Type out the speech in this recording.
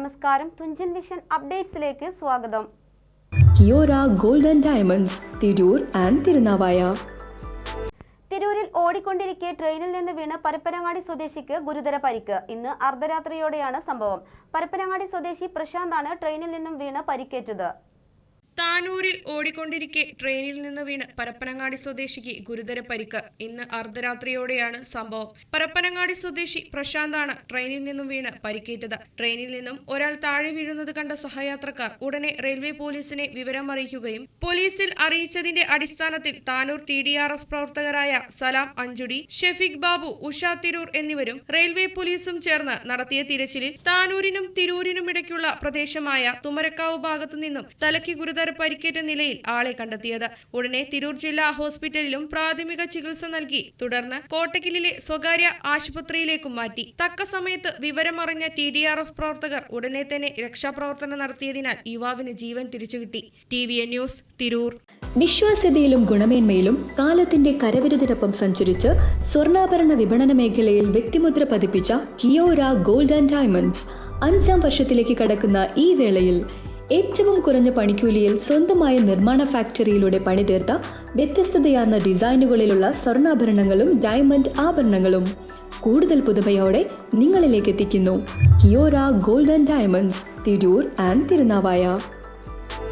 നമസ്കാരം, തുഞ്ചൻ വിഷൻ അപ്ഡേറ്റ്സിലേക്ക് സ്വാഗതം. Kiora gold and diamonds, Tirur and Thirunavaya. തിരൂരിൽ ഓടിക്കൊണ്ടിരിക്കെ ട്രെയിനിൽ നിന്ന് വീണ് പരപ്പനങ്ങാടി സ്വദേശിക്ക് ഗുരുതര പരിക്ക്. ഇന്ന് അർദ്ധരാത്രിയോടെയാണ് സംഭവം. പരപ്പനങ്ങാടി സ്വദേശി പ്രശാന്താണ് ട്രെയിനിൽ നിന്നും വീണ് പരിക്കേറ്റത്. താനൂരിൽ ഓടിക്കൊണ്ടിരിക്കെ ട്രെയിനിൽ നിന്ന് വീണ് പരപ്പനങ്ങാടി സ്വദേശിക്ക് ഗുരുതര പരിക്ക്. ഇന്ന് അർദ്ധരാത്രിയോടെയാണ് സംഭവം. പരപ്പനങ്ങാടി സ്വദേശി പ്രശാന്താണ് ട്രെയിനിൽ നിന്നും വീണ് പരിക്കേറ്റത്. ട്രെയിനിൽ നിന്നും ഒരാൾ താഴെ വീഴുന്നത് കണ്ട സഹയാത്രക്കാർ ഉടനെ റെയിൽവേ പോലീസിനെ വിവരം അറിയിക്കുകയും പോലീസിൽ അറിയിച്ചതിന്റെ അടിസ്ഥാനത്തിൽ താനൂർ TDRF പ്രവർത്തകരായ സലാം അഞ്ചുടി, ഷെഫീഖ് ബാബു, ഉഷ തിരൂർ എന്നിവരും റെയിൽവേ പോലീസും ചേർന്ന് നടത്തിയ തിരച്ചിലിൽ താനൂരിനും തിരൂരിനുമിടയ്ക്കുള്ള പ്രദേശമായ തുമരക്കാവ് ഭാഗത്തു നിന്നും തലയ്ക്ക് ഗുരുതര പരിക്കേറ്റ നിലയിൽ ആളെ കണ്ടെത്തിയത്. ഉടനെ തിരൂർ ജില്ലാ ഹോസ്പിറ്റലിലും പ്രാഥമിക ചികിത്സ നൽകി. തുടർന്ന് കോട്ടക്കലിലെ സ്വകാര്യ ആശുപത്രിയിലേക്കും മാറ്റി. തക്ക സമയത്ത് വിവരമറിഞ്ഞ TDRF പ്രവർത്തകർ ഉടനെ തന്നെ രക്ഷാപ്രവർത്തനം നടത്തിയതിനാൽ യുവാവിന് ജീവൻ തിരിച്ചുകിട്ടി. TVN news, Tirur. വിശ്വാസ്യതയിലും ഗുണമേന്മയിലും കാലത്തിന്റെ കരവിരുതിനൊപ്പം സഞ്ചരിച്ച് സ്വർണ്ണാഭരണ വിപണന മേഖലയിൽ വ്യക്തിമുദ്ര പതിപ്പിച്ച കിയോര ഗോൾഡ് ആൻഡ് ഡയമണ്ട്സ് 5ാം വർഷത്തിലേക്ക് കടക്കുന്ന ഈ വേളയിൽ ഏറ്റവും കുറഞ്ഞ പണിക്കൂലിയിൽ സ്വന്തമായ നിർമ്മാണ ഫാക്ടറിയിലൂടെ പണിതീർത്ത വ്യത്യസ്തതയാർന്ന ഡിസൈനുകളിലുള്ള സ്വർണ്ണാഭരണങ്ങളും ഡയമണ്ട് ആഭരണങ്ങളും കൂടുതൽ പുതുമയോടെ നിങ്ങളിലേക്ക് എത്തിക്കുന്നു. Kiora gold and diamonds, Tirur and Thirunavaya.